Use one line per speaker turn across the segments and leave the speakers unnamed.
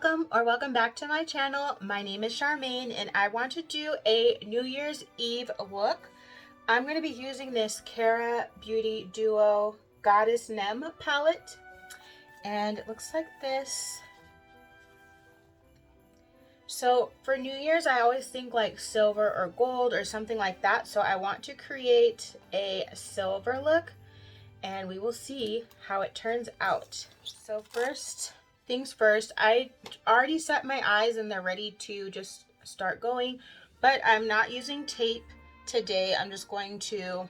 welcome back to my channel. My name is Charmaine and I want to do a New Year's Eve look. I'm going to be using this Kara Beauty Duo Goddess Nem palette and it looks like this. So for New Year's I always think like silver or gold or something like that, so I want to create a silver look and we will see how it turns out. So first things first, I already set my eyes and they're ready to just start going, but I'm not using tape today. I'm just going to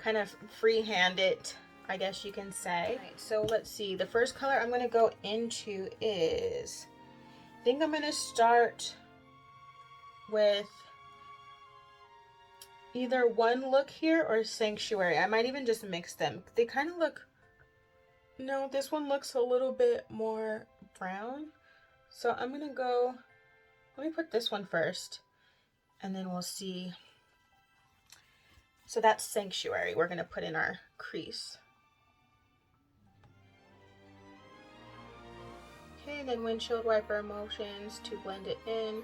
kind of freehand it, I guess you can say. Right, so let's see, the first color I'm going to go into is, I think I'm going to start with either One Look here or Sanctuary. I might even just mix them. They kind of look, no, this one looks a little bit more brown. So I'm going to go, let me put this one first and then we'll see. So that's Sanctuary. We're going to put in our crease. Okay, and then windshield wiper motions to blend it in.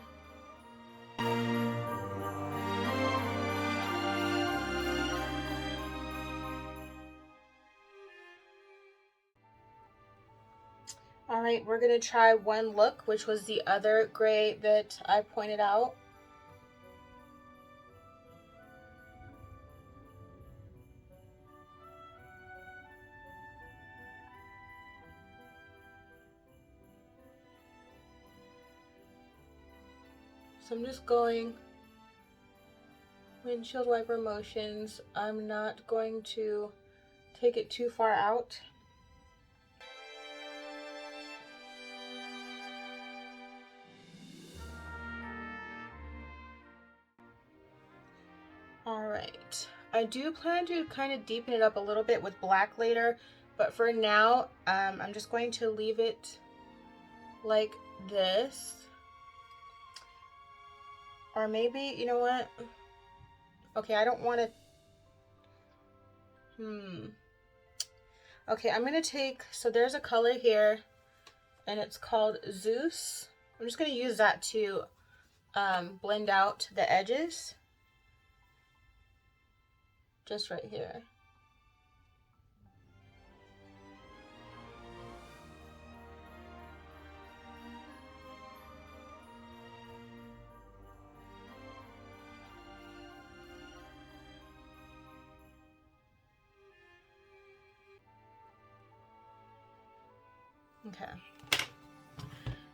All right, we're gonna try One Look, which was the other gray that I pointed out. So I'm just going windshield wiper motions. I'm not going to take it too far out. Alright, I do plan to kind of deepen it up a little bit with black later, but for now, I'm just going to leave it like this. Or maybe, you know what? Okay, I don't want to, Okay, I'm going to take, so there's a color here, and it's called Zeus. I'm just going to use that to blend out the edges. Just right here. Okay.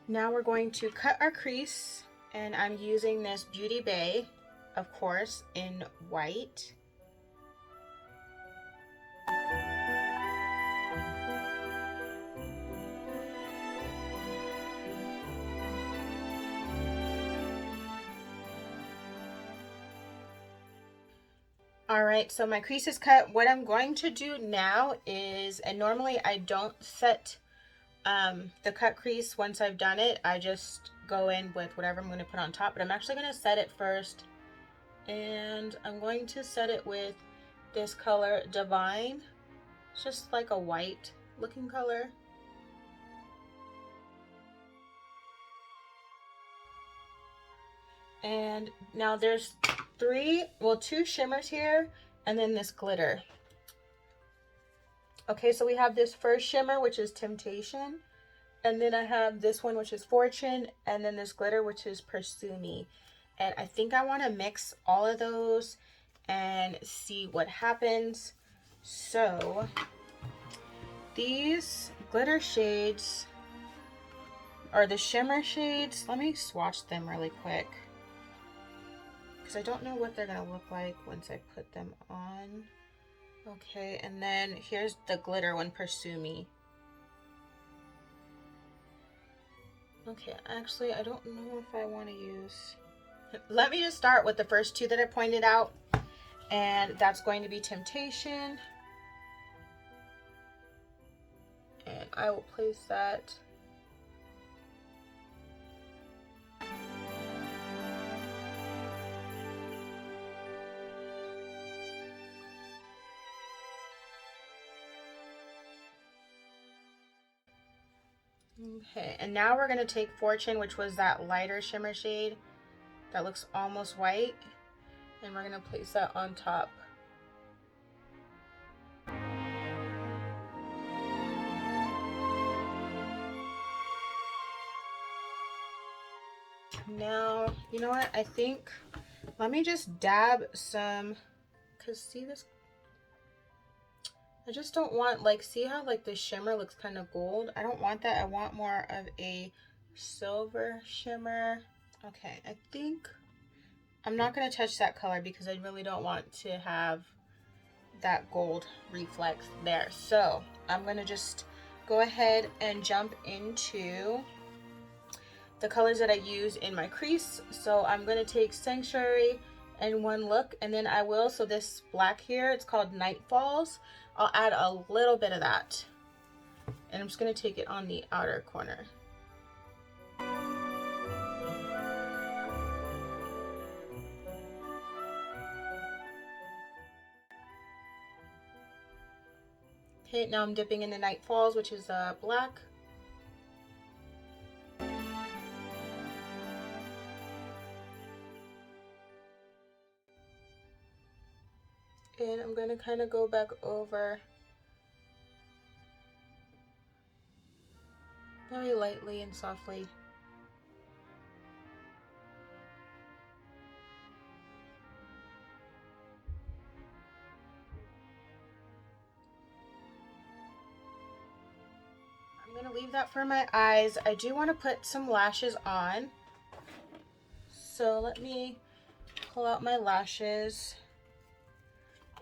Now we're going to cut our crease, and I'm using this Beautybay, of course, in white. Alright, so my crease is cut. What I'm going to do now is, and normally I don't set the cut crease once I've done it. I just go in with whatever I'm going to put on top, but I'm actually going to set it first. And I'm going to set it with this color, Divine. It's just like a white looking color. And now there's two shimmers here, and then this glitter. Okay, so we have this first shimmer, which is Temptation, and then I have this one, which is Fortune, and then this glitter, which is Pursue Me. And I think I want to mix all of those and see what happens. So these glitter shades are the shimmer shades. Let me swatch them really quick, because I don't know what they're going to look like once I put them on. Okay, and then here's the glitter one, Pursue Me. Okay, actually, I don't know if I want to use... Let me just start with the first two that I pointed out, and that's going to be Temptation. And I will place that... Okay, and now we're going to take Fortune, which was that lighter shimmer shade that looks almost white, and we're going to place that on top. Now, you know what? I think, let me just dab some, because see this? I just don't want, like, see how, like, the shimmer looks kind of gold? I don't want that. I want more of a silver shimmer. Okay, I think I'm not going to touch that color because I really don't want to have that gold reflex there. So I'm going to just go ahead and jump into the colors that I use in my crease. So I'm going to take Sanctuary and One Look, and then I will, so this black here, it's called Night Falls. I'll add a little bit of that, and I'm just going to take it on the outer corner. Okay, now I'm dipping into Night Falls, which is black. And I'm going to kind of go back over very lightly and softly. I'm going to leave that for my eyes. I do want to put some lashes on. So let me pull out my lashes.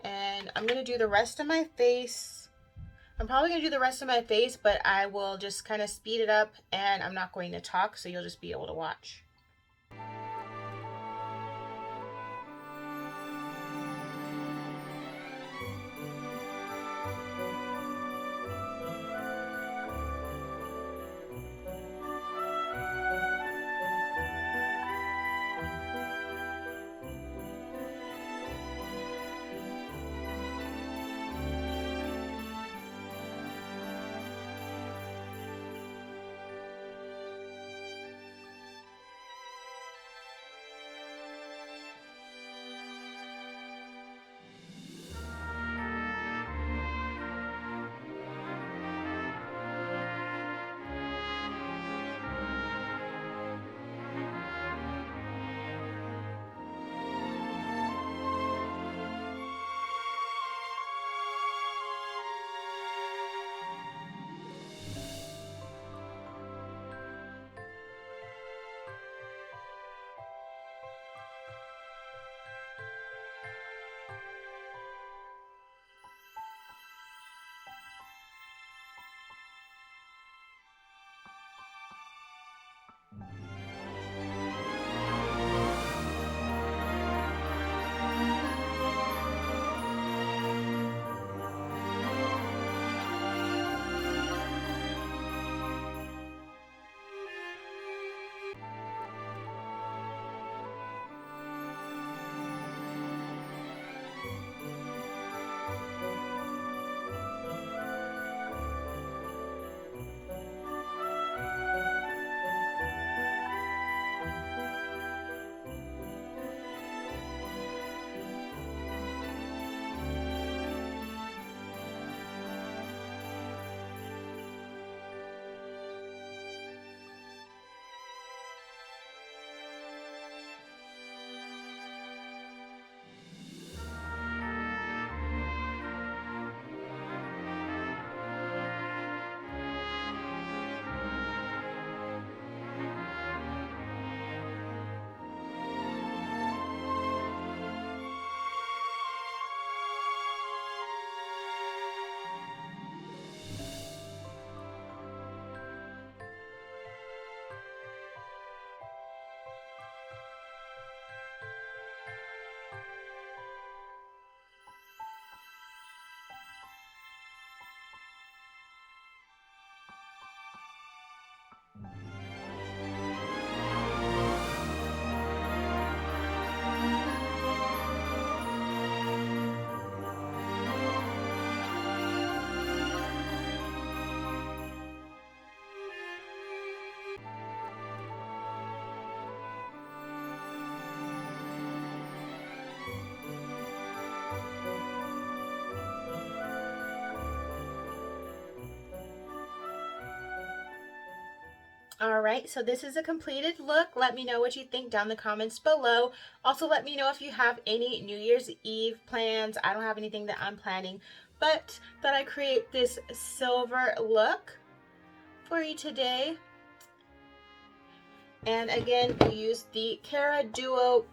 And I'm going to do the rest of my face. I'm probably going to do the rest of my face, but I will just kind of speed it up, and I'm not going to talk, so you'll just be able to watch. Alright, so this is a completed look. Let me know what you think down in the comments below. Also, let me know if you have any New Year's Eve plans. I don't have anything that I'm planning, but that I create this silver look for you today. And again, we use the Cara Duo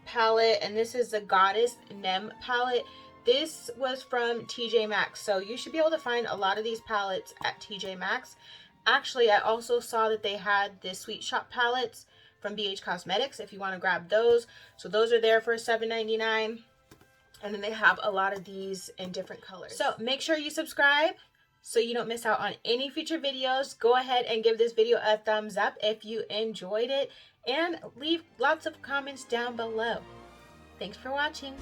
palette, and this is the Goddess Nem palette. This was from TJ Maxx, so you should be able to find a lot of these palettes at TJ Maxx. Actually, I also saw that they had the Sweet Shop palettes from BH Cosmetics if you want to grab those. So those are there for $7.99. And then they have a lot of these in different colors. So make sure you subscribe so you don't miss out on any future videos. Go ahead and give this video a thumbs up if you enjoyed it. And leave lots of comments down below. Thanks for watching.